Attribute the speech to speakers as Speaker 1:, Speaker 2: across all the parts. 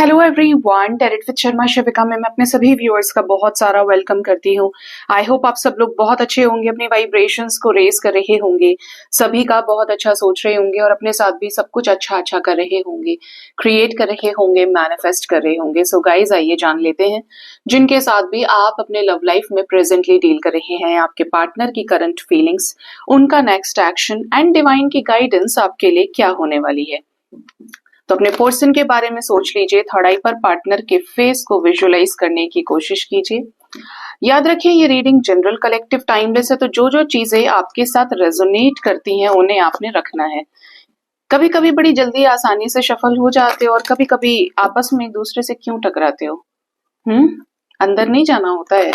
Speaker 1: Hello everyone, tarot with Sharma Shivika में मैं अपने सभी व्यूअर्स का बहुत सारा वेलकम करती हूँ। आई होप आप सब लोग बहुत अच्छे होंगे, अपनी वाइब्रेशंस को रेज कर रहे होंगे, सभी का बहुत अच्छा सोच रहे होंगे और अपने साथ भी सब कुछ अच्छा अच्छा कर रहे होंगे, क्रिएट कर रहे होंगे, मैनिफेस्ट कर रहे होंगे। सो गाइज, आइए जान लेते हैं जिनके साथ भी आप अपने लव लाइफ में प्रेजेंटली डील कर रहे हैं, आपके पार्टनर की करंट फीलिंग्स, उनका नेक्स्ट एक्शन एंड डिवाइन की गाइडेंस आपके लिए क्या होने वाली है। तो अपने पर्सन के बारे में सोच लीजिए, थर्ड आई पर पार्टनर के फेस को विजुअलाइज करने की कोशिश कीजिए। याद रखिए, ये रीडिंग जनरल, कलेक्टिव, टाइमलेस है, तो जो जो चीजें आपके साथ रेजोनेट करती हैं उन्हें आपने रखना है। कभी कभी बड़ी जल्दी आसानी से सफल हो जाते हो और कभी कभी आपस में एक दूसरे से क्यों टकराते हो। अंदर नहीं जाना होता है।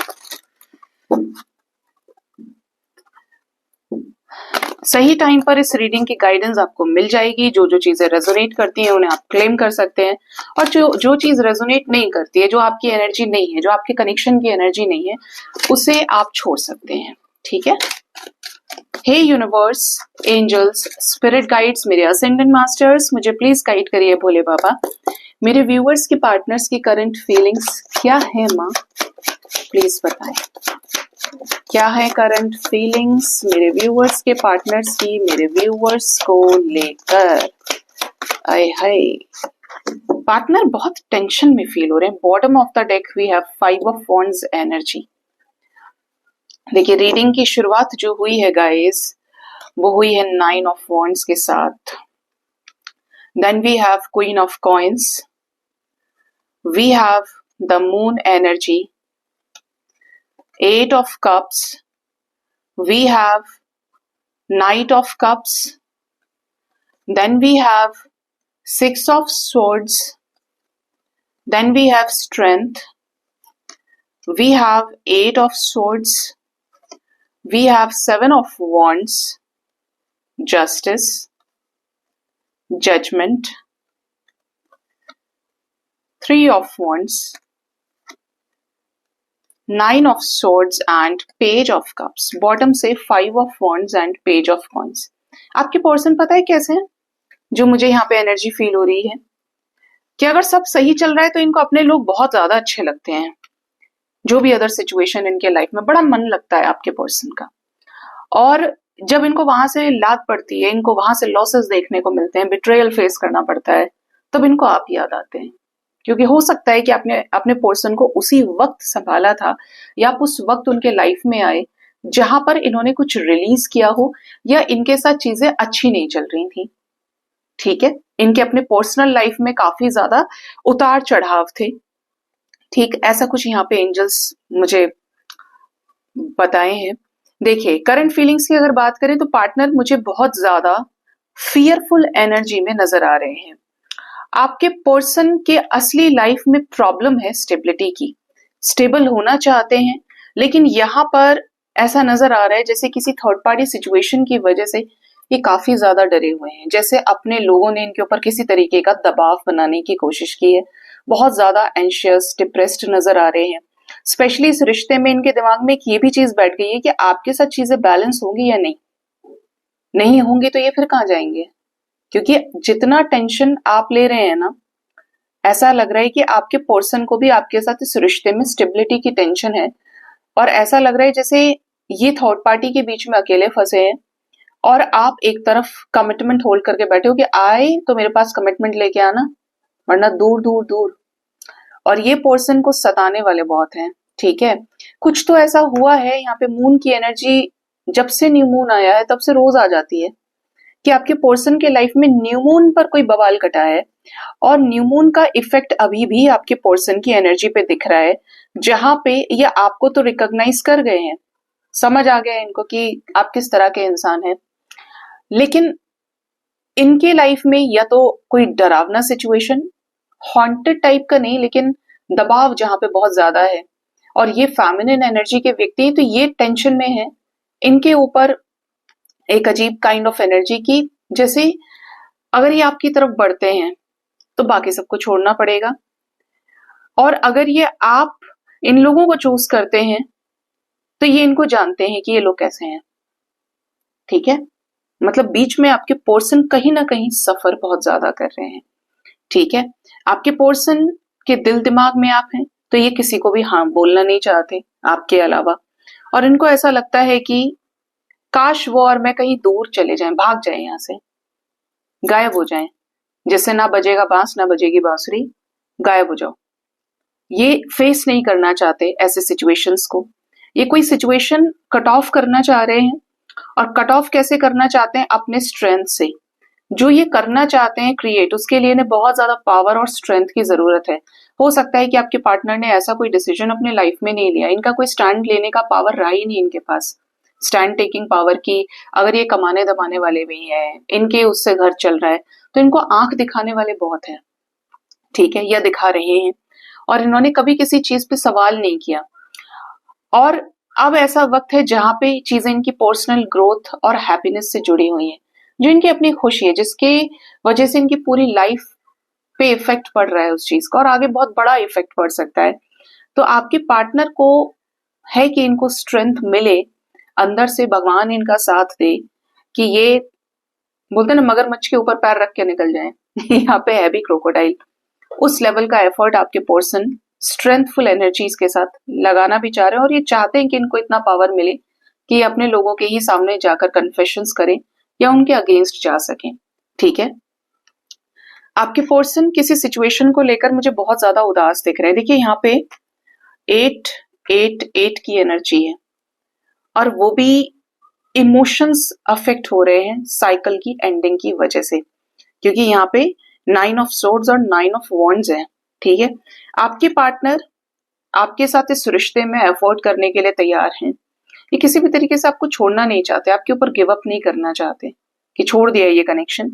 Speaker 1: सही टाइम पर इस रीडिंग की गाइडेंस आपको मिल जाएगी। जो जो चीजें रेजोनेट करती हैं उन्हें आप क्लेम कर सकते हैं, और जो चीज रेजोनेट नहीं करती है, जो आपकी एनर्जी नहीं है, जो आपके कनेक्शन की एनर्जी नहीं है, उसे आप छोड़ सकते हैं। ठीक है। हे यूनिवर्स, एंजल्स, स्पिरिट गाइड्स, मेरे असेंडेंट मास्टर्स, मुझे प्लीज गाइड करिए भोले बाबा। मेरे व्यूअर्स के पार्टनर्स की करंट फीलिंग्स क्या है माँ, प्लीज बताएं। क्या है करंट फीलिंग्स मेरे व्यूअर्स के पार्टनर्स की, मेरे व्यूअर्स को लेकर। आए हाय, पार्टनर बहुत टेंशन में फील हो रहे हैं। Bottom of the deck we have 5 of wands energy. देखिए, रीडिंग की शुरुआत जो हुई है गाइस, वो हुई है 9 ऑफ वॉन्ड्स के साथ। Then we have queen of coins, we have the moon energy, 8 of cups, we have knight of cups, then we have 6 of swords, then we have strength, we have 8 of swords, we have 7 of wands, justice, judgment, 3 of wands, 9 of swords and page of cups। Bottom से 5 of wands and page of coins। आपके person पता है कैसे हैं, जो मुझे यहाँ पे एनर्जी फील हो रही है कि अगर सब सही चल रहा है तो इनको अपने लोग बहुत ज्यादा अच्छे लगते हैं। जो भी अदर सिचुएशन इनके लाइफ में, बड़ा मन लगता है आपके पर्सन का। और जब इनको वहां से लात पड़ती है, इनको वहां से लॉसेस देखने को मिलते हैं, बिट्रेयल फेस करना पड़ता है, तब इनको आप याद आते हैं। क्योंकि हो सकता है कि आपने अपने पर्सन को उसी वक्त संभाला था, या आप उस वक्त उनके लाइफ में आए जहां पर इन्होंने कुछ रिलीज किया हो, या इनके साथ चीजें अच्छी नहीं चल रही थी। ठीक है, इनके अपने पर्सनल लाइफ में काफी ज्यादा उतार चढ़ाव थे। ठीक, ऐसा कुछ यहाँ पे एंजल्स मुझे बताए हैं। देखिए, करंट फीलिंग्स की अगर बात करें तो पार्टनर मुझे बहुत ज्यादा फियरफुल एनर्जी में नजर आ रहे हैं। आपके पर्सन के असली लाइफ में प्रॉब्लम है स्टेबिलिटी की। स्टेबल होना चाहते हैं, लेकिन यहाँ पर ऐसा नजर आ रहा है जैसे किसी थर्ड पार्टी सिचुएशन की वजह से ये काफी ज्यादा डरे हुए हैं, जैसे अपने लोगों ने इनके ऊपर किसी तरीके का दबाव बनाने की कोशिश की है। बहुत ज्यादा एंशियस, डिप्रेस्ड नजर आ रहे हैं। स्पेशली इस रिश्ते में इनके दिमाग में एक ये भी चीज बैठ गई है कि आपके साथ चीजें बैलेंस होंगी या नहीं होंगी, तो ये फिर कहाँ जाएंगे। क्योंकि जितना टेंशन आप ले रहे हैं ना, ऐसा लग रहा है कि आपके पर्सन को भी आपके साथ इस रिश्ते में स्टेबिलिटी की टेंशन है, और ऐसा लग रहा है जैसे ये थर्ड पार्टी के बीच में अकेले फंसे हैं और आप एक तरफ कमिटमेंट होल्ड करके बैठे हो कि आए तो मेरे पास कमिटमेंट लेके आना, वरना दूर दूर दूर। और ये पर्सन को सताने वाले बहुत हैं। ठीक है, कुछ तो ऐसा हुआ है यहाँ पे। मून की एनर्जी, जब से न्यू मून आया है तब से रोज आ जाती है कि आपके पर्सन के लाइफ में न्यू मून पर कोई बवाल कटा है, और न्यू मून का इफेक्ट अभी भी आपके पर्सन की एनर्जी पे दिख रहा है, जहां पे ये आपको तो रिकॉग्नाइज कर गए हैं, समझ आ गया है इनको कि आप किस तरह के इंसान हैं। लेकिन इनके लाइफ में या तो कोई डरावना सिचुएशन, हॉन्टेड टाइप का नहीं, लेकिन दबाव जहां पे बहुत ज्यादा है, और ये फेमिनिन एनर्जी के व्यक्ति हैं, तो ये टेंशन में है। इनके ऊपर एक अजीब काइंड ऑफ एनर्जी की, जैसे अगर ये आपकी तरफ बढ़ते हैं तो बाकी सबको छोड़ना पड़ेगा, और अगर ये आप इन लोगों को चूज करते हैं तो ये इनको जानते हैं कि ये लोग कैसे हैं। ठीक है, मतलब बीच में आपके पर्सन कहीं ना कहीं सफर बहुत ज्यादा कर रहे हैं। ठीक है। आपके पर्सन के दिल दिमाग में आप हैं, तो ये किसी को भी हाँ बोलना नहीं चाहते आपके अलावा, और इनको ऐसा लगता है कि काश वो और मैं कहीं दूर चले जाएं, भाग जाएं, यहाँ से गायब हो जाएं, जैसे ना बजेगा बांस ना बजेगी बांसुरी, गायब हो जाओ। ये फेस नहीं करना चाहते ऐसे सिचुएशंस को। ये कोई सिचुएशन कट ऑफ करना चाह रहे हैं, और कट ऑफ कैसे करना चाहते हैं? अपने स्ट्रेंथ से। जो ये करना चाहते हैं क्रिएट, उसके लिए इन्हें बहुत ज्यादा पावर और स्ट्रेंथ की जरूरत है। हो सकता है कि आपके पार्टनर ने ऐसा कोई डिसीजन अपने लाइफ में नहीं लिया, इनका कोई स्टैंड लेने का पावर रहा ही नहीं इनके पास, स्टैंड टेकिंग पावर की। अगर ये कमाने दबाने वाले भी हैं, इनके उससे घर चल रहा है, तो इनको आंख दिखाने वाले बहुत है, ठीक है, या दिखा रहे हैं, और इन्होंने कभी किसी चीज पे सवाल नहीं किया। और अब ऐसा वक्त है जहां पे चीजें इनकी पर्सनल ग्रोथ और हैप्पीनेस से जुड़ी हुई हैं, जो इनकी अपनी खुशी है, जिसके वजह से इनकी पूरी लाइफ पे इफेक्ट पड़ रहा है उस चीज का, और आगे बहुत बड़ा इफेक्ट पड़ सकता है। तो आपके पार्टनर को है कि इनको स्ट्रेंथ मिले, अंदर से भगवान इनका साथ दे, कि ये बोलते ना मगरमच्छ के ऊपर पैर रख के निकल जाए यहाँ पे है भी क्रोकोडाइल। उस लेवल का एफर्ट आपके पर्सन स्ट्रेंथफुल एनर्जीज के साथ लगाना भी चाह रहे हैं, और ये चाहते हैं कि इनको इतना पावर मिले कि ये अपने लोगों के ही सामने जाकर कन्फेशंस करें या उनके अगेंस्ट जा सकें, ठीक है। आपके पर्सन किसी सिचुएशन को लेकर मुझे बहुत ज्यादा उदास दिख रहे हैं। देखिए यहाँ पे 8 की एनर्जी है, और वो भी इमोशंस अफेक्ट हो रहे हैं साइकिल की एंडिंग की वजह से, क्योंकि यहाँ पे 9 ऑफ सोर्ड्स और 9 ऑफ वॉन्ड्स है, ठीक है। आपके पार्टनर आपके साथ इस रिश्ते में एफोर्ड करने के लिए तैयार हैं। ये किसी भी तरीके से आपको छोड़ना नहीं चाहते, आपके ऊपर गिव अप नहीं करना चाहते कि छोड़ दिया ये कनेक्शन।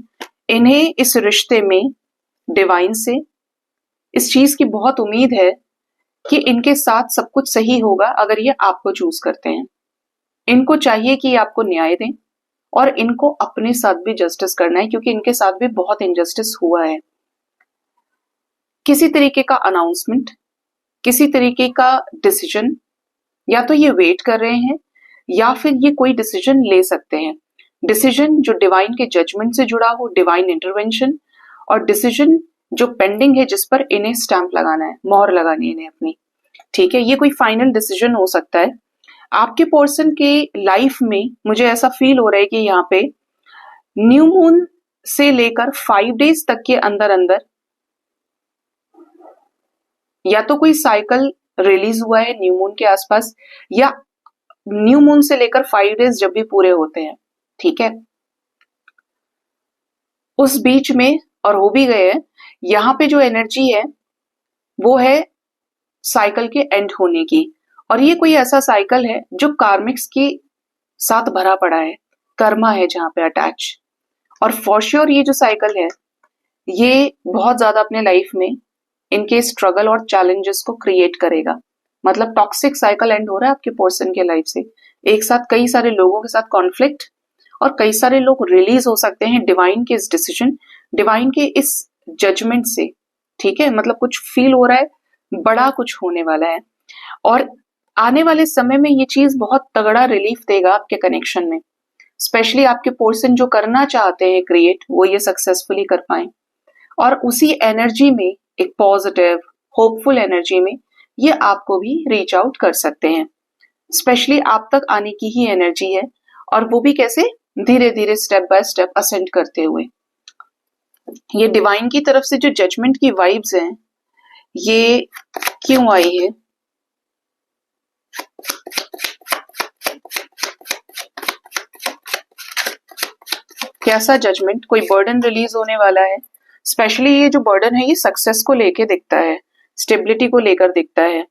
Speaker 1: इन्हें इस रिश्ते में डिवाइन से इस चीज की बहुत उम्मीद है कि इनके साथ सब कुछ सही होगा अगर ये आपको चूज करते हैं। इनको चाहिए कि आपको न्याय दें, और इनको अपने साथ भी जस्टिस करना है, क्योंकि इनके साथ भी बहुत इनजस्टिस हुआ है। किसी तरीके का अनाउंसमेंट, किसी तरीके का डिसीजन, या तो ये वेट कर रहे हैं या फिर ये कोई डिसीजन ले सकते हैं। डिसीजन जो डिवाइन के जजमेंट से जुड़ा हो, डिवाइन इंटरवेंशन, और डिसीजन जो पेंडिंग है, जिस पर इन्हें स्टैंप लगाना है, मोहर लगानी है इन्हें अपनी, ठीक है। ये कोई फाइनल डिसीजन हो सकता है। आपके पर्सन के लाइफ में मुझे ऐसा फील हो रहा है कि यहाँ पे न्यू मून से लेकर 5 डेज तक के अंदर अंदर या तो कोई साइकिल रिलीज हुआ है न्यू मून के आसपास, या न्यू मून से लेकर 5 डेज जब भी पूरे होते हैं, ठीक है, उस बीच में और हो भी गए हैं। यहाँ पे जो एनर्जी है वो है साइकिल के एंड होने की, और ये कोई ऐसा साइकिल है जो कार्मिक्स के साथ भरा पड़ा है, कर्मा है जहां पे अटैच। और फॉर श्योर ये जो साइकिल है ये बहुत ज्यादा अपने लाइफ में इनके स्ट्रगल और चैलेंजेस को क्रिएट करेगा। मतलब टॉक्सिक साइकिल एंड हो रहा है आपके पर्सन के लाइफ से, एक साथ कई सारे लोगों के साथ कॉन्फ्लिक्ट, और कई सारे लोग रिलीज हो सकते हैं डिवाइन के इस डिसीजन, डिवाइन के इस जजमेंट से, ठीक है। मतलब कुछ फील हो रहा है, बड़ा कुछ होने वाला है, और आने वाले समय में ये चीज बहुत तगड़ा रिलीफ देगा आपके कनेक्शन में। स्पेशली आपके पर्सन जो करना चाहते हैं क्रिएट, वो ये सक्सेसफुली कर पाए, और उसी एनर्जी में एक पॉजिटिव होपफुल एनर्जी में ये आपको भी रीच आउट कर सकते हैं। स्पेशली आप तक आने की ही एनर्जी है, और वो भी कैसे? धीरे धीरे स्टेप बाय स्टेप असेंड करते हुए। ये डिवाइन की तरफ से जो जजमेंट की वाइब्स हैं ये क्यों आई है? कैसा जजमेंट? कोई बर्डन रिलीज होने वाला है। स्पेशली ये जो बर्डन है ये सक्सेस को लेके दिखता है, स्टेबिलिटी को लेकर दिखता है।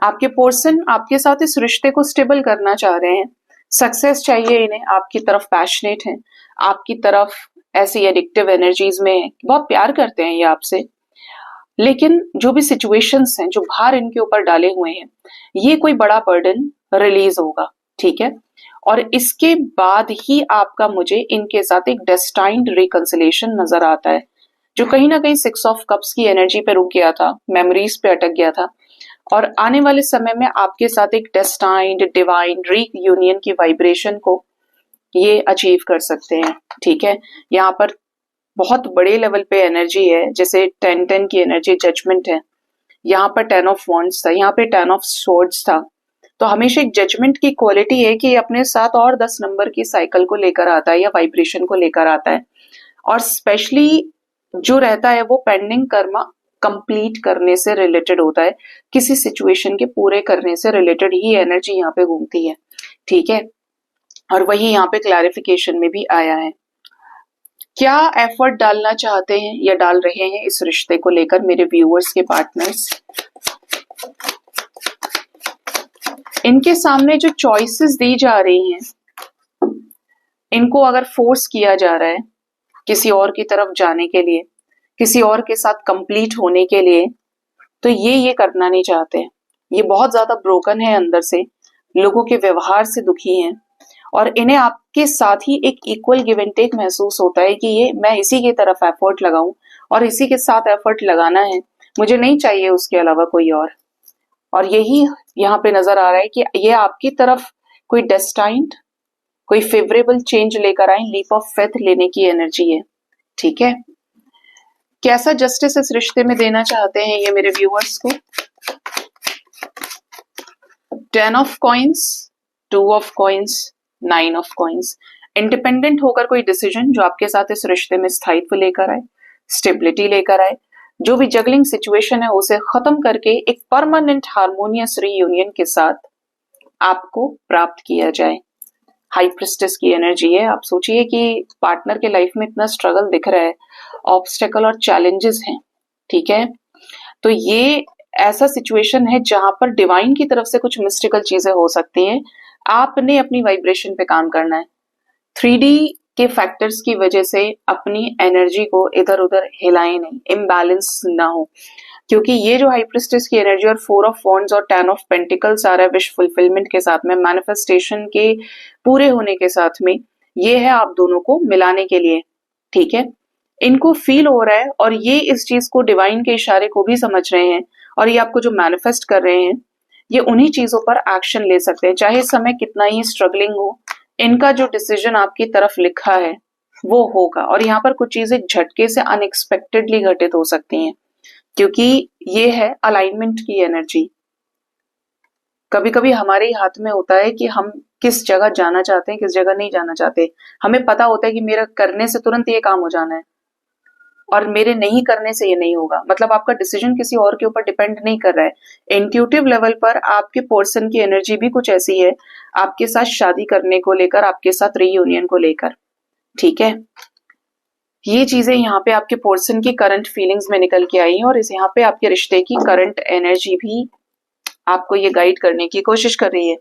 Speaker 1: आपके पर्सन आपके साथ इस रिश्ते को स्टेबल करना चाह रहे हैं, सक्सेस चाहिए इन्हें, आपकी तरफ पैशनेट हैं, आपकी तरफ ऐसी एडिक्टिव एनर्जीज में बहुत प्यार करते हैं ये आपसे। लेकिन जो भी सिचुएशंस हैं, जो भार इनके ऊपर डाले हुए हैं, ये कोई बड़ा बर्डन रिलीज होगा, ठीक है। और इसके बाद ही आपका मुझे इनके साथ एक डेस्टाइन्ड रिकंसिलेशन नजर आता है, जो कहीं ना कहीं 6 ऑफ कप्स की एनर्जी पे रुक गया था, मेमोरीज पे अटक गया था, और आने वाले समय में आपके साथ एक डेस्टाइन्ड डिवाइन रीयूनियन की वाइब्रेशन को ये अचीव कर सकते हैं, ठीक है। यहाँ पर बहुत बड़े लेवल पे एनर्जी है, जैसे 10-10 की एनर्जी जजमेंट है, यहाँ पर 10 ऑफ वॉन्ड्स था, यहाँ पे 10 ऑफ स्वॉर्ड्स था। तो हमेशा एक जजमेंट की क्वालिटी है कि अपने साथ और 10 नंबर की साइकिल को लेकर आता है या वाइब्रेशन को लेकर आता है। और स्पेशली जो रहता है वो पेंडिंग कर्मा कंप्लीट करने से रिलेटेड होता है, किसी सिचुएशन के पूरे करने से रिलेटेड ही एनर्जी यहाँ पे घूमती है, ठीक है। और वही यहाँ पे क्लैरिफिकेशन में भी आया है। क्या एफर्ट डालना चाहते हैं या डाल रहे हैं इस रिश्ते को लेकर मेरे व्यूअर्स के पार्टनर्स? इनके सामने जो चॉइसेस दी जा रही हैं, इनको अगर फोर्स किया जा रहा है किसी और की तरफ जाने के लिए, किसी और के साथ कंप्लीट होने के लिए, तो ये करना नहीं चाहते। ये बहुत ज्यादा ब्रोकन है अंदर से, लोगों के व्यवहार से दुखी हैं और इन्हें आपके साथ ही एक इक्वल गिव एंड टेक महसूस होता है कि ये मैं इसी की तरफ एफर्ट लगाऊं और इसी के साथ एफर्ट लगाना है, मुझे नहीं चाहिए उसके अलावा कोई और यही यहाँ पे नजर आ रहा है कि ये आपकी तरफ कोई डेस्टाइन्ड, कोई फेवरेबल चेंज लेकर आए, लीप ऑफ फेथ लेने की एनर्जी है, ठीक है। कैसा जस्टिस इस रिश्ते में देना चाहते हैं ये मेरे व्यूअर्स को? 10 of coins, 2 of coins, 9 of coins. Independent होकर कोई डिसीजन जो आपके साथ इस रिश्ते में स्थायित्व लेकर आए, स्टेबिलिटी लेकर आए, जो भी जगलिंग सिचुएशन है उसे खत्म करके एक परमानेंट हार्मोनियस रीयूनियन के साथ आपको प्राप्त किया जाए। हाई प्रिस्टेस की एनर्जी है। आप सोचिए कि पार्टनर के लाइफ में इतना स्ट्रगल दिख रहा है, ऑब्स्टेकल और चैलेंजेस हैं, ठीक है। तो ये ऐसा सिचुएशन है जहां पर डिवाइन की तरफ से कुछ मिस्टिकल चीजें हो सकती हैं। आपने अपनी वाइब्रेशन पे काम करना है। 3D के फैक्टर्स की वजह से अपनी एनर्जी को इधर उधर हिलाएं नहीं, इम्बैलेंस ना हो, क्योंकि ये जो हाई प्रिस्टेस की एनर्जी और 4 ऑफ वॉन्ड्स और 10 ऑफ पेंटिकल्स आ रहा है विश फुलफिलमेंट के साथ में, मैनिफेस्टेशन के पूरे होने के साथ में, ये है आप दोनों को मिलाने के लिए, ठीक है। इनको फील हो रहा है और ये इस चीज को डिवाइन के इशारे को भी समझ रहे हैं और ये आपको जो मैनिफेस्ट कर रहे हैं, ये उन्हीं चीजों पर एक्शन ले सकते हैं, चाहे समय कितना ही स्ट्रगलिंग हो। इनका जो डिसीजन आपकी तरफ लिखा है वो होगा और यहाँ पर कुछ चीजें झटके से अनएक्सपेक्टेडली घटित हो सकती हैं, क्योंकि ये है अलाइनमेंट की एनर्जी। कभी कभी हमारे हाथ में होता है कि हम किस जगह जाना चाहते हैं, किस जगह नहीं जाना चाहते। हमें पता होता है कि मेरा करने से तुरंत ये काम हो जाना है और मेरे नहीं करने से ये नहीं होगा, मतलब आपका डिसीजन किसी और के ऊपर डिपेंड नहीं कर रहा है। इंट्यूटिव लेवल पर आपके पर्सन की एनर्जी भी कुछ ऐसी है, आपके साथ शादी करने को लेकर, आपके साथ रीयूनियन को लेकर, ठीक है। ये चीजें यहाँ पे आपके पर्सन की करंट फीलिंग्स में निकल के आई हैं और इस यहाँ पे आपके रिश्ते की करंट एनर्जी भी आपको ये गाइड करने की कोशिश कर रही है।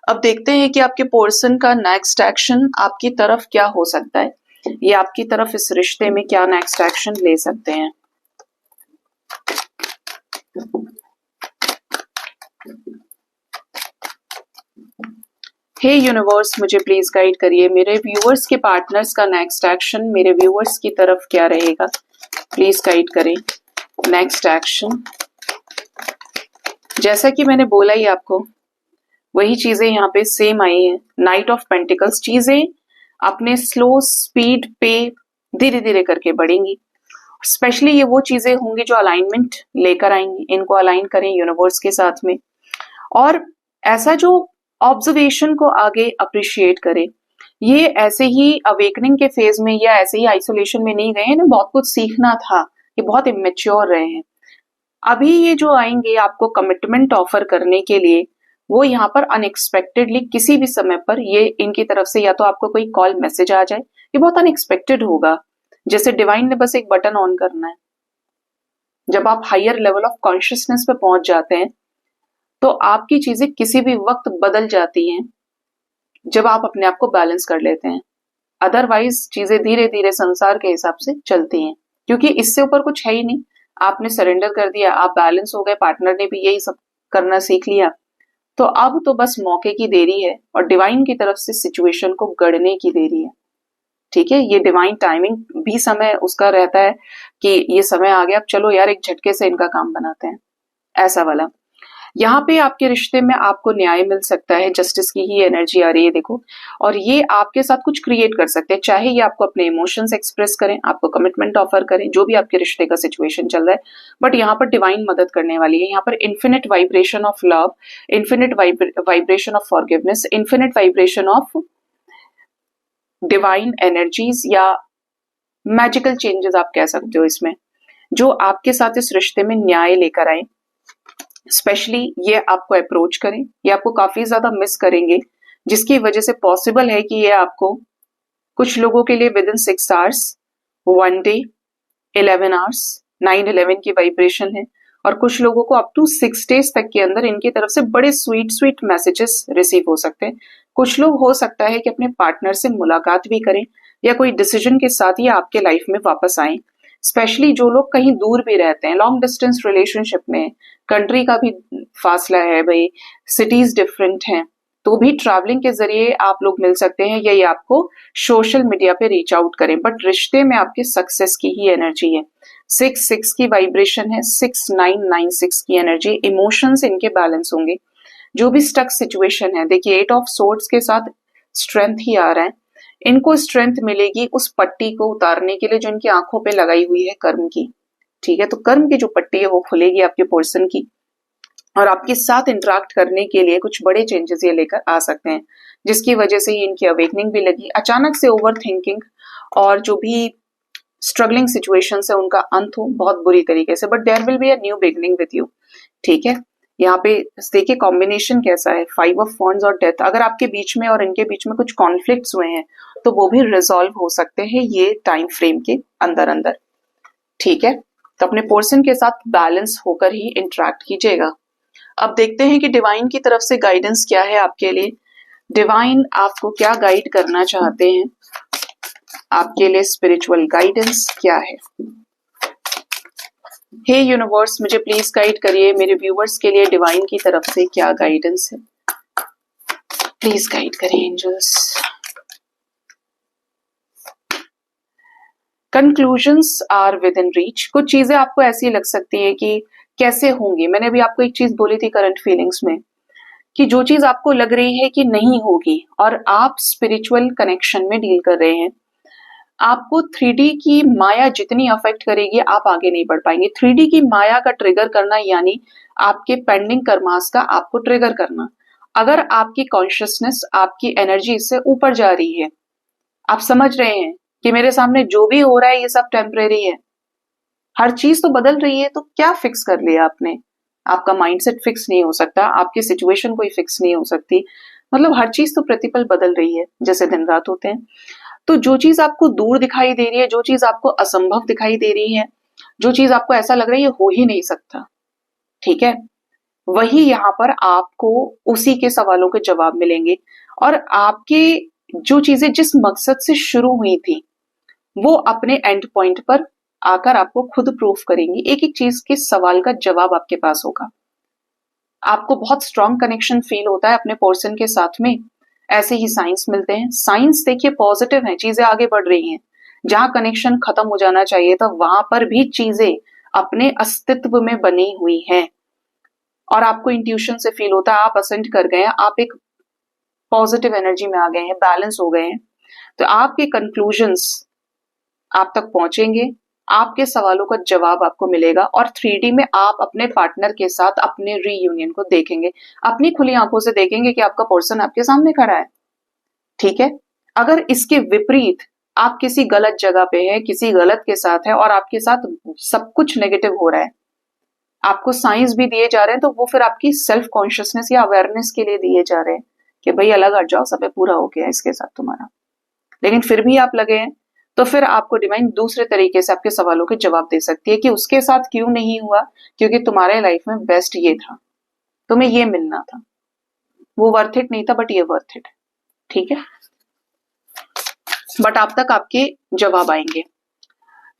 Speaker 1: अब देखते हैं कि आपके पर्सन का नेक्स्ट एक्शन आपकी तरफ क्या हो सकता है, ये आपकी तरफ इस रिश्ते में क्या नेक्स्ट एक्शन ले सकते हैं। हे यूनिवर्स, मुझे प्लीज गाइड करिए, मेरे व्यूअर्स के पार्टनर्स का नेक्स्ट एक्शन मेरे व्यूअर्स की तरफ क्या रहेगा, प्लीज गाइड करें नेक्स्ट एक्शन। जैसा कि मैंने बोला ही आपको, वही चीजें यहाँ पे सेम आई हैं। नाइट ऑफ पेंटिकल्स, चीजें अपने स्लो स्पीड पे धीरे धीरे करके बढ़ेंगी। स्पेशली ये वो चीजें होंगी जो अलाइनमेंट लेकर आएंगी। इनको अलाइन करें यूनिवर्स के साथ में और ऐसा जो ऑब्जर्वेशन को आगे अप्रिशिएट करें। ये ऐसे ही अवेकनिंग के फेज में या ऐसे ही आइसोलेशन में नहीं गए हैं, बहुत कुछ सीखना था, ये बहुत इमेच्योर रहे हैं। अभी ये जो आएंगे आपको कमिटमेंट ऑफर करने के लिए, वो यहाँ पर अनएक्सपेक्टेडली किसी भी समय पर ये इनकी तरफ से या तो आपको कोई कॉल मैसेज आ जाए, ये बहुत अनएक्सपेक्टेड होगा, जैसे डिवाइन ने बस एक बटन ऑन करना है। जब आप हायर लेवल ऑफ कॉन्शियसनेस पे पहुंच जाते हैं तो आपकी चीजें किसी भी वक्त बदल जाती हैं, जब आप अपने आप को बैलेंस कर लेते हैं। अदरवाइज चीजें धीरे धीरे संसार के हिसाब से चलती हैं, क्योंकि इससे ऊपर कुछ है ही नहीं। आपने सरेंडर कर दिया, आप बैलेंस हो गए, पार्टनर ने भी यही सब करना सीख लिया, तो अब तो बस मौके की देरी है और डिवाइन की तरफ से सिचुएशन को गढ़ने की देरी है, ठीक है। ये डिवाइन टाइमिंग भी समय उसका रहता है कि ये समय आ गया, अब चलो यार एक झटके से इनका काम बनाते हैं, ऐसा वाला। यहाँ पे आपके रिश्ते में आपको न्याय मिल सकता है, जस्टिस की ही एनर्जी आ रही है देखो। और ये आपके साथ कुछ क्रिएट कर सकते हैं, चाहे ये आपको अपने इमोशंस एक्सप्रेस करें, आपको कमिटमेंट ऑफर करें, जो भी आपके रिश्ते का सिचुएशन चल रहा है, बट यहाँ पर डिवाइन मदद करने वाली है। यहाँ पर infinite vibration of love, infinite vibration of forgiveness, infinite vibration of divine energies या मैजिकल चेंजेस आप कह सकते हो इसमें, जो आपके साथ इस रिश्ते में न्याय लेकर आए। स्पेशली ये आपको अप्रोच करें, ये आपको काफी ज्यादा मिस करेंगे, जिसकी वजह से पॉसिबल है कि ये आपको कुछ लोगों के लिए with in 6 hours, 1 day, 11 hours, 9/11 की वाइब्रेशन है, और कुछ लोगों को अप टू 6 डेज तक के अंदर इनकी तरफ से बड़े स्वीट स्वीट मैसेजेस रिसीव हो सकते हैं। कुछ लोग हो सकता है कि अपने पार्टनर से मुलाकात भी करें या कोई डिसीजन के साथ ही आपके लाइफ में वापस आए। स्पेशली जो लोग कहीं दूर भी रहते हैं, लॉन्ग डिस्टेंस रिलेशनशिप में, कंट्री का भी फासला है भाई, सिटीज डिफरेंट हैं, तो भी ट्रैवलिंग के जरिए आप लोग मिल सकते हैं, या ये आपको सोशल मीडिया पे रीच आउट करें, बट रिश्ते में आपके सक्सेस की ही एनर्जी है। 6/6 की वाइब्रेशन है, 6/9/96 की एनर्जी, इमोशंस इनके बैलेंस होंगे। जो भी स्टक सिचुएशन है, देखिए 8 ऑफ सोर्ड्स के साथ स्ट्रेंथ ही आ रहा है, इनको स्ट्रेंथ मिलेगी उस पट्टी को उतारने के लिए जो इनकी आंखों पे लगाई हुई है कर्म की। ठीक है, तो कर्म की जो पट्टी है वो खुलेगी आपके पर्सन की, और आपके साथ इंटरेक्ट करने के लिए कुछ बड़े चेंजेस ये लेकर आ सकते हैं, जिसकी वजह से ही इनकी अवेकनिंग भी लगी। अचानक से ओवर थिंकिंग और जो भी स्ट्रगलिंग सिचुएशंस है उनका अंत हो बहुत बुरी तरीके से, but there will be a new beginning with you. ठीक है, यहाँ पे देखिए कॉम्बिनेशन कैसा है, 5 ऑफ वॉन्ड्स और डेथ। अगर आपके बीच में और इनके बीच में कुछ कॉन्फ्लिक्ट्स हुए हैं तो वो भी रिजॉल्व हो सकते हैं ये टाइम फ्रेम के अंदर अंदर। ठीक है, तो अपने पर्सन के साथ बैलेंस होकर ही इंटरेक्ट कीजिएगा। अब देखते हैं कि डिवाइन की तरफ से गाइडेंस क्या है आपके लिए। डिवाइन आपको क्या गाइड करना चाहते हैं, आपके लिए स्पिरिचुअल गाइडेंस क्या है। हे यूनिवर्स, मुझे प्लीज गाइड करिए, मेरे व्यूवर्स के लिए डिवाइन की तरफ से क्या गाइडेंस है, प्लीज गाइड करिए angels. Conclusions are within reach. कुछ चीजें आपको ऐसी लग सकती है कि कैसे होंगी। मैंने अभी आपको एक चीज बोली थी करंट फीलिंग्स में, कि जो चीज आपको लग रही है कि नहीं होगी और आप स्पिरिचुअल कनेक्शन में डील कर रहे हैं, आपको 3D की माया जितनी अफेक्ट करेगी आप आगे नहीं बढ़ पाएंगे। 3D की माया का ट्रिगर करना यानी आपके पेंडिंग कर्मास का आपको ट्रिगर करना। अगर आपकी कॉन्शियसनेस, आपकी एनर्जी इससे ऊपर जा रही है, आप समझ रहे हैं कि मेरे सामने जो भी हो रहा है ये सब टेम्परेरी है, हर चीज तो बदल रही है, तो क्या फिक्स कर लिया आपने? आपका माइंडसेट फिक्स नहीं हो सकता, आपकी सिचुएशन कोई फिक्स नहीं हो सकती, मतलब हर चीज तो प्रतिपल बदल रही है जैसे दिन रात होते हैं। तो जो चीज आपको दूर दिखाई दे रही है, जो चीज आपको असंभव दिखाई दे रही है, जो चीज आपको ऐसा लग रहा है ये हो ही नहीं सकता, ठीक है, वही यहाँ पर आपको उसी के सवालों के जवाब मिलेंगे। और आपके जो चीजें जिस मकसद से शुरू हुई थी वो अपने एंड पॉइंट पर आकर आपको खुद प्रूफ करेंगी। एक एक चीज के सवाल का जवाब आपके पास होगा। आपको बहुत स्ट्रॉन्ग कनेक्शन फील होता है अपने पर्सन के साथ में, ऐसे ही साइंस मिलते हैं। साइंस देखिए पॉजिटिव है, चीजें आगे बढ़ रही हैं। जहां कनेक्शन खत्म हो जाना चाहिए था वहां पर भी चीजें अपने अस्तित्व में बनी हुई हैं, और आपको इंट्यूशन से फील होता है आप असेंड कर गए हैं, आप एक पॉजिटिव एनर्जी में आ गए हैं, बैलेंस हो गए हैं। तो आपके कंक्लूजन्स आप तक पहुंचेंगे, आपके सवालों का जवाब आपको मिलेगा, और 3D में आप अपने पार्टनर के साथ अपने रीयूनियन को देखेंगे, अपनी खुली आंखों से देखेंगे कि आपका पर्सन आपके सामने खड़ा है। ठीक है, अगर इसके विपरीत आप किसी गलत जगह पे है, किसी गलत के साथ है और आपके साथ सब कुछ नेगेटिव हो रहा है, आपको साइंस भी दिए जा रहे हैं, तो वो फिर आपकी सेल्फ कॉन्शियसनेस या अवेयरनेस के लिए दिए जा रहे हैं कि भाई अलग हट जाओ, सब पूरा हो गया इसके साथ तुम्हारा। लेकिन फिर भी आप लगे हैं, तो फिर आपको डिवाइन दूसरे तरीके से आपके सवालों के जवाब दे सकती है कि उसके साथ क्यों नहीं हुआ, क्योंकि तुम्हारे लाइफ में बेस्ट ये था, तुम्हें ये मिलना था, वो वर्थ इट नहीं था बट ये वर्थ इट। ठीक है, बट आप तक आपके जवाब आएंगे।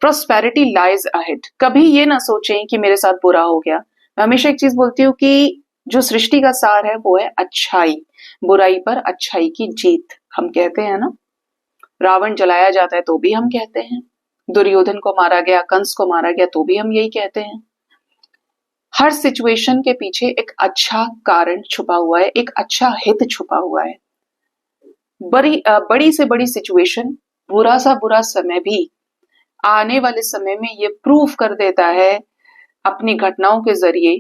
Speaker 1: Prosperity lies ahead. कभी ये ना सोचें कि मेरे साथ बुरा हो गया। मैं हमेशा एक चीज बोलती हूँ कि जो सृष्टि का सार है वो है अच्छाई, बुराई पर अच्छाई की जीत। हम कहते हैं ना, रावण जलाया जाता है तो भी हम कहते हैं, दुर्योधन को मारा गया, कंस को मारा गया तो भी हम यही कहते हैं। हर सिचुएशन के पीछे एक अच्छा कारण छुपा हुआ है, एक अच्छा हित छुपा हुआ है। बड़ी से बड़ी सिचुएशन, बुरा सा बुरा समय भी आने वाले समय में ये प्रूव कर देता है अपनी घटनाओं के जरिए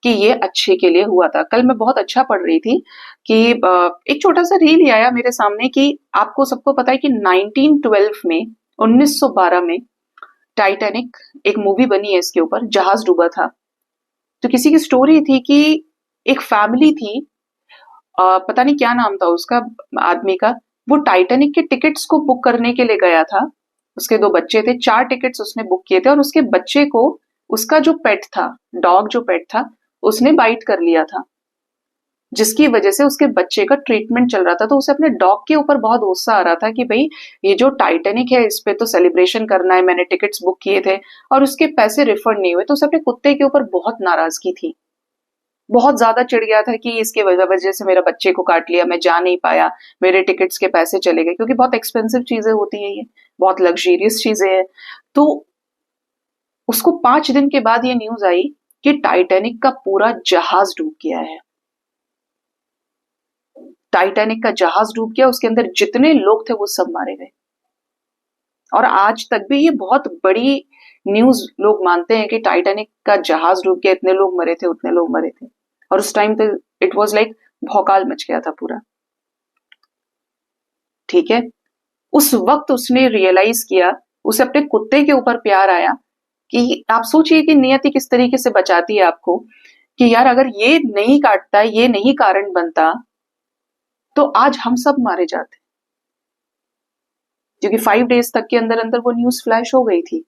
Speaker 1: कि ये अच्छे के लिए हुआ था। कल मैं बहुत अच्छा पढ़ रही थी कि एक छोटा सा रील ही आया मेरे सामने कि आपको सबको पता है कि 1912 में 1912 में टाइटैनिक एक मूवी बनी है, इसके ऊपर जहाज डूबा था। तो किसी की स्टोरी थी कि एक फैमिली थी, पता नहीं क्या नाम था उसका आदमी का, वो टाइटैनिक के टिकट्स को बुक करने के लिए गया था। उसके दो बच्चे थे, 4 टिकट्स उसने बुक किए थे और उसके बच्चे को उसका जो पेट था, डॉग जो पेट था, उसने बाइट कर लिया था, जिसकी वजह से उसके बच्चे का ट्रीटमेंट चल रहा था। तो उसे अपने डॉग के ऊपर बहुत गुस्सा आ रहा था कि भाई ये जो टाइटैनिक है इस पे तो सेलिब्रेशन करना है, मैंने टिकट्स बुक किए थे और उसके पैसे रिफंड नहीं हुए। तो उसे अपने कुत्ते के ऊपर बहुत नाराजगी थी, बहुत ज्यादा चिढ़ गया था कि इसके वजह से मेरा बच्चे को काट लिया, मैं जा नहीं पाया, मेरे टिकट्स के पैसे चले गए, क्योंकि बहुत एक्सपेंसिव चीजें होती है, ये बहुत लग्जरियस चीजें हैं। तो उसको 5 दिन के बाद ये न्यूज आई कि टाइटैनिक का पूरा जहाज डूब गया है। टाइटैनिक का जहाज डूब गया, उसके अंदर जितने लोग थे वो सब मारे गए। और आज तक भी ये बहुत बड़ी न्यूज लोग मानते हैं कि टाइटैनिक का जहाज डूब गया, इतने लोग मरे थे, उतने लोग मरे थे। और उस टाइम पे इट वाज लाइक भौकाल मच गया था पूरा। ठीक है, उस वक्त उसने रियलाइज किया, उसे अपने कुत्ते के ऊपर प्यार आया कि आप सोचिए कि नियति किस तरीके से बचाती है आपको कि यार अगर ये नहीं काटता, ये नहीं कारण बनता तो आज हम सब मारे जाते, क्योंकि 5 डेज तक के अंदर अंदर वो न्यूज फ्लैश हो गई थी।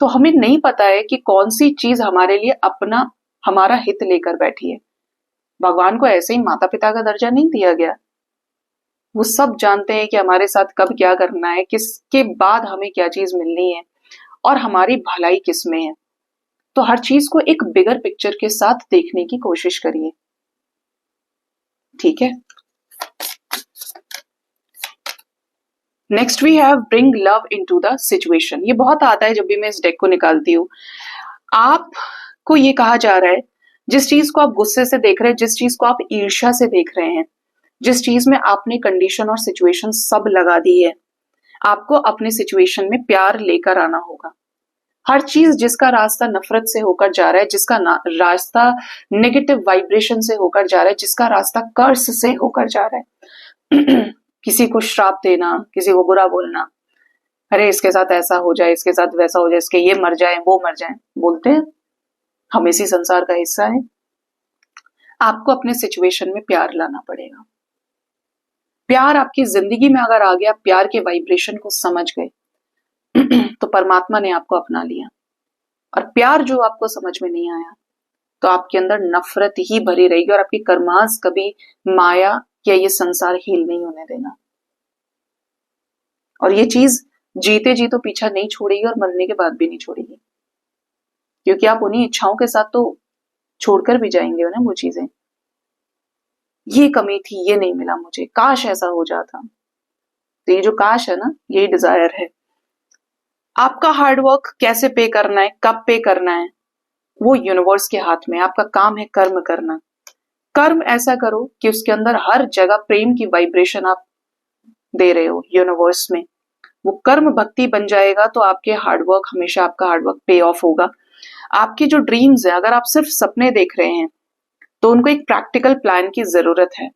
Speaker 1: तो हमें नहीं पता है कि कौन सी चीज हमारे लिए अपना हमारा हित लेकर बैठी है। भगवान को ऐसे ही माता पिता का दर्जा नहीं दिया गया, वो सब जानते हैं कि हमारे साथ कब क्या करना है, किसके बाद हमें क्या चीज मिलनी है और हमारी भलाई किस में है। तो हर चीज को एक बिगर पिक्चर के साथ देखने की कोशिश करिए। ठीक है, next we have bring love into the situation. ये बहुत आता है जब भी मैं इस डेक को निकालती हूँ। आपको ये कहा जा रहा है, जिस चीज को आप गुस्से से देख रहे हैं, जिस चीज को आप ईर्ष्या से देख रहे हैं, जिस चीज में आपने कंडीशन और सिचुएशन सब लगा दी है, आपको अपने सिचुएशन में प्यार लेकर आना होगा। हर चीज जिसका रास्ता नफरत से होकर जा रहा है, जिसका रास्ता नेगेटिव वाइब्रेशन से होकर जा रहा है, जिसका रास्ता कर्स से होकर जा रहा है किसी को श्राप देना, किसी को बुरा बोलना, अरे इसके साथ ऐसा हो जाए, इसके साथ वैसा हो जाए, इसके ये मर जाए, वो मर जाए, बोलते हैं हम इसी संसार का हिस्सा है। आपको अपने सिचुएशन में प्यार लाना पड़ेगा। प्यार आपकी जिंदगी में अगर आ गया, प्यार के वाइब्रेशन को समझ गए तो परमात्मा ने आपको अपना लिया। और प्यार जो आपको समझ में नहीं आया तो आपके अंदर नफरत ही भरी रहेगी और आपकी कर्मास कभी माया या ये संसार हील नहीं होने देना। और ये चीज जीते जी तो पीछा नहीं छोड़ेगी और मरने के बाद भी नहीं छोड़ेगी, क्योंकि आप उन्हीं इच्छाओं के साथ तो छोड़कर भी जाएंगे ना वो चीजें। ये कमी थी, ये नहीं मिला मुझे, काश ऐसा हो जाता। तो ये जो काश है ना, यही डिजायर है। आपका हार्डवर्क कैसे पे करना है, कब पे करना है, वो यूनिवर्स के हाथ में। आपका काम है कर्म करना। कर्म ऐसा करो कि उसके अंदर हर जगह प्रेम की वाइब्रेशन आप दे रहे हो यूनिवर्स में। वो कर्म भक्ति बन जाएगा तो आपके हार्डवर्क, हमेशा आपका हार्डवर्क पे ऑफ होगा। आपकी जो ड्रीम्स है, अगर आप सिर्फ सपने देख रहे हैं तो उनको एक प्रैक्टिकल प्लान की जरूरत है।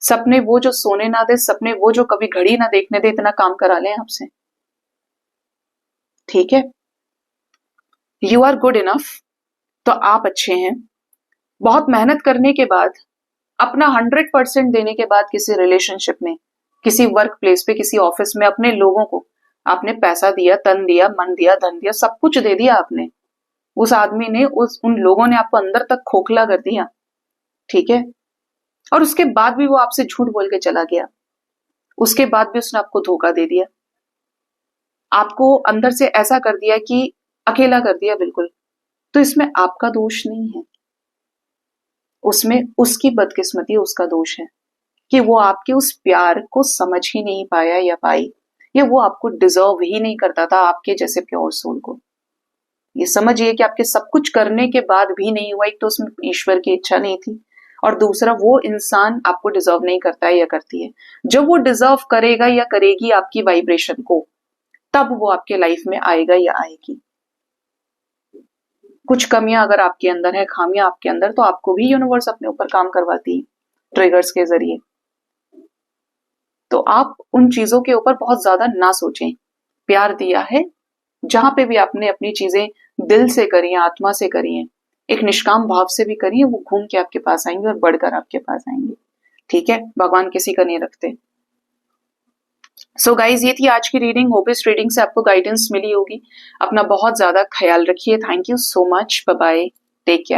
Speaker 1: सपने वो जो सोने ना दे, सपने वो जो कभी घड़ी ना देखने दे, इतना काम करा लें आपसे। ठीक है, यू आर गुड इनफ, तो आप अच्छे हैं। बहुत मेहनत करने के बाद, अपना 100% देने के बाद किसी रिलेशनशिप में, किसी वर्क प्लेस पे, किसी ऑफिस में अपने लोगों को आपने पैसा दिया, तन दिया, मन दिया, धन दिया, सब कुछ दे दिया आपने। उस आदमी ने, उन लोगों ने आपको अंदर तक खोखला कर दिया। ठीक है, और उसके बाद भी वो आपसे झूठ बोल के चला गया, उसके बाद भी उसने आपको धोखा दे दिया, आपको अंदर से ऐसा कर दिया कि अकेला कर दिया बिल्कुल। तो इसमें आपका दोष नहीं है, उसमें उसकी बदकिस्मती, उसका दोष है कि वो आपके उस प्यार को समझ ही नहीं पाया या पाई, या वो आपको डिजर्व ही नहीं करता था, आपके जैसे प्योर सोल को। ये समझिए कि आपके सब कुछ करने के बाद भी नहीं हुआ। एक तो उसमें ईश्वर की इच्छा नहीं थी, और दूसरा वो इंसान आपको डिजर्व नहीं करता है या करती है। जब वो डिजर्व करेगा या करेगी आपकी वाइब्रेशन को, तब वो आपके लाइफ में आएगा या आएगी। कुछ कमियां अगर आपके अंदर है, खामियां आपके अंदर, तो आपको भी यूनिवर्स अपने ऊपर काम करवाती है ट्रिगर्स के जरिए। तो आप उन चीजों के ऊपर बहुत ज्यादा ना सोचें। प्यार दिया है, जहां पे भी आपने अपनी चीजें दिल से करी हैं, आत्मा से करी हैं, एक निष्काम भाव से भी करी है, वो घूम के आपके पास आएंगे और बढ़कर आपके पास आएंगे। ठीक है, भगवान किसी का नहीं रखते। सो गाइज, ये थी आज की रीडिंग। होप इस रीडिंग से आपको गाइडेंस मिली होगी। अपना बहुत ज्यादा ख्याल रखिए। Thank you so much. Bye bye, take care.